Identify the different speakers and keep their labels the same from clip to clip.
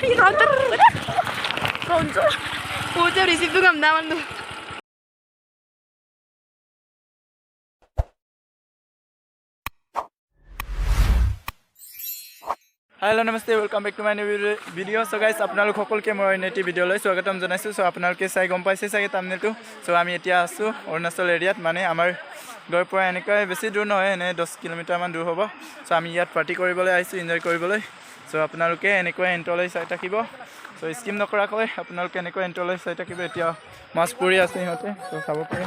Speaker 1: Hello, namaste, welcome back to my new video. So guys, আপোনালোক সকলকে মই নেটি video লৈ স্বাগতম জনাইছো। সো আপোনালোকে চাই গম পাইছে চাগে thumbnailটো। সো আমি এতিয়া আছো অৰুণাচল এৰিয়াত, মানে আমাৰ গৰ পৰা এনেকৈ বেছি দূৰ নহয়, এনে 10 কিলোমিটাৰ মান দূৰ হ'ব। সো আমি ইয়াত পাৰ্টি কৰিবলৈ আহিছো, এনজয় কৰিবলৈ। সো আপোনালোকে এনেকৈ এন্টলৈ চাই থাকিব। সো স্কিম নকৰাকৈ আপোনালোকে এনেকৈ এন্টলৈ চাই থাকিব। এতিয়া মাছ পুৰি আছে ইহঁতে, সো চাব পাৰে।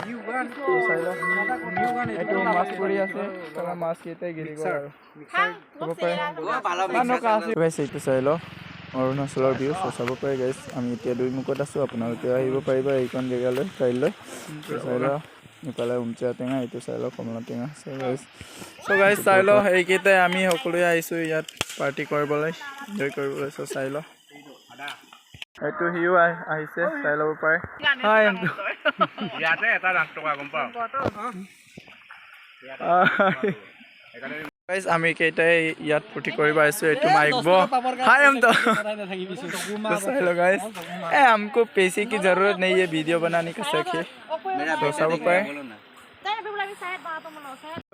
Speaker 1: চাই লওক, এইটো মাছ পুৰি আছে, তাৰ মাছ কেইটাই গিৰি গ'ল আৰু চাব পাৰে। গাইছ এইটো চাই লওক অৰুণাচলৰ ভিউ। চাব পাৰে গাইছ, আমি এতিয়া দুইমুখত আছোঁ। আপোনালোকে আহিব পাৰিব এইখন জেগালৈ কাইলৈ। চাই লওক ইফালে উমচা টেঙা, এইটো চাই লওক কমলা টেঙা। চ' গাইছ চাই লওক, এইকেইটাই আমি সকলোৱে আহিছোঁ ইয়াত পাৰ্টি কৰিবলৈ, এনজয় কৰিবলৈ। চ' চাই লওক এইটো সিও আহিছে, চাই ল'ব পাৰে। আমি কেইটাই ইয়াত ফূৰ্তি কৰিব আহিছোঁ। এইটো মাইকব हाय हम तो चलो गाइस, हमको पैसे की जरूरत नहीं है वीडियो बनाने का शौक है। तो सब पाए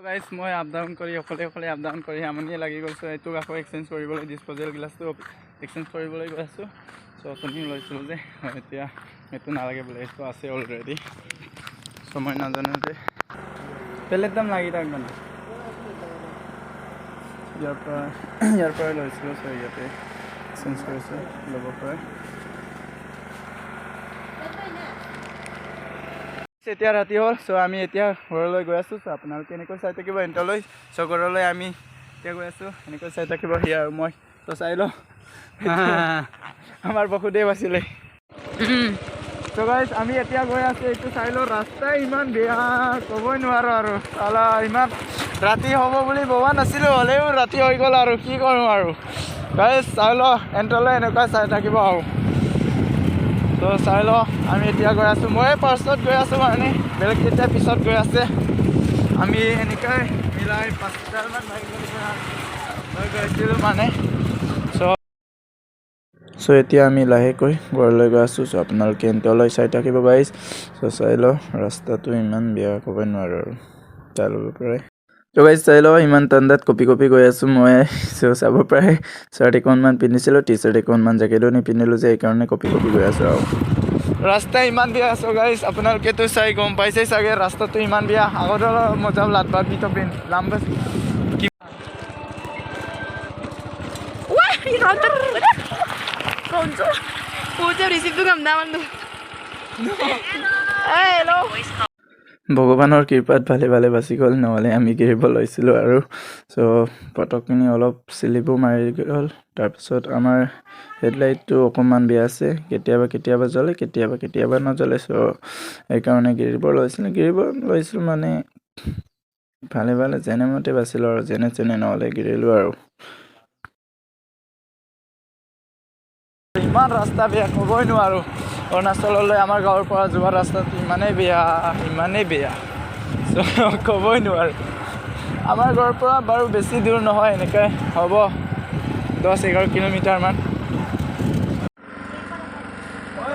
Speaker 1: गाइस, मैं अप डाउन करी अकले अप डाउन करी আমনি লাগি গ'ল। সো এইটো আকৌ এক্সচেঞ্জ কৰিবলৈ ডিসপোজেল গ্লাছটো এক্সচেঞ্জ কৰিবলৈ গৈ আছোঁ। সো আপুনি লৈছিলোঁ যে এতিয়া এইটো নালাগে বোলে, এইটো আছে অলৰেডি। সো মই নাজানো যে বেলেগ দাম লাগি থাক মানে ইয়াৰ পৰা লৈছিলোঁ। সো ইয়াতে এক্সচেঞ্জ কৰিছোঁ, ল'ব পাৰে। এতিয়া ৰাতি হ'ল। চ' আমি এতিয়া ঘৰলৈ গৈ আছোঁ। চ' আপোনালোকে এনেকৈ চাই থাকিব এণ্টলৈ। চ' ঘৰলৈ আমি এতিয়া গৈ আছোঁ, এনেকৈ চাই থাকিব সি আৰু মই। চ' চাই লওঁ আমাৰ বসুদেৱ আছিলে। চ' গাইছ আমি এতিয়া গৈ আছোঁ, এইটো চাই লওঁ। ৰাস্তা ইমান বেয়া ক'বই নোৱাৰোঁ আৰু চালা, ইমান ৰাতি হ'ব বুলি ভবা নাছিলোঁ, হ'লেও ৰাতি হৈ গ'ল আৰু কি কৰোঁ আৰু। গাইছ চাই লওঁ এণ্টলৈ এনেকুৱা চাই থাকিব আৰু। তো চাই লওঁ আমি এতিয়া গৈ আছোঁ। মই ফাৰ্ষ্টত গৈ আছোঁ, মানে বেলেগ কেইটা পিছত গৈ আছে। আমি এনেকৈ মিলাই 5লিটাৰমান বাইক লৈ গৈছিলোঁ মানে। চ' এতিয়া আমি লাহেকৈ ঘৰলৈ গৈ আছোঁ। চ' আপোনালোকে এণ্টলৈ চাই থাকিব গাইছ। চ' চাই লওঁ ৰাস্তাটো ইমান বেয়া ক'ব নোৱাৰোঁ আৰু চাই ল'ব পাৰে। তো গাইছ চাই লওঁ ইমান ঠাণ্ডাত কপি গৈ আছোঁ মই। চ' চাব পাৰে চাৰ্ট অকণমান পিন্ধিছিলোঁ, টি চাৰ্ট অকণমান জেকেটো নিপিন্ধিলোঁ যে, সেইকাৰণে কপি গৈ আছোঁ আৰু। ৰাস্তা ইমান বেয়া আছোঁ গাইছ, আপোনালোকেতো চাই গম পাইছে চাগে ৰাস্তাটো ইমান বেয়া। আগতে মজা লাটবাগ দি থপিন লাম্বাস ভগৱানৰ কৃপাত ভালে ভালে বাচি গ'ল, নহ'লে আমি গিৰিব লৈছিলোঁ আৰু। চ' পটকখিনি অলপ চিলিবো মাৰি গ'ল। তাৰপিছত আমাৰ হেডলাইটটো অকণমান বেয়া আছে, কেতিয়াবা জ্বলে, কেতিয়াবা নজ্বলে। চ' সেইকাৰণে গিৰিব লৈছিলোঁ মানে ভালে যেনে মতে বাচিলোঁ আৰু, যেনে নহ'লে গিৰিলোঁ আৰু। ইমান ৰাস্তা বেয়া ক'বই নোৱাৰোঁ। অৰুণাচললৈ আমাৰ গাঁৱৰ পৰা যোৱা ৰাস্তাটো ইমানেই বেয়া চ' ক'বই নোৱাৰোঁ। আমাৰ ঘৰৰ পৰা বাৰু বেছি দূৰ নহয়, এনেকৈ হ'ব 10-11 কিলোমিটাৰমান।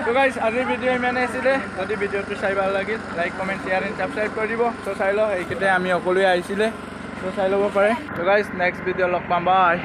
Speaker 1: তো গাইছ আজিৰ ভিডিঅ' ইমানেই আছিলে। যদি ভিডিঅ'টো চাই ভাল লাগিল, like comment share and subscribe কৰি দিব। চ' চাই লওঁ এইকেইটাই আমি সকলোৱে আহিছিলে, চ' চাই ল'ব পাৰে। তো গাইছ নেক্সট ভিডিঅ' লগ পাম, বাই।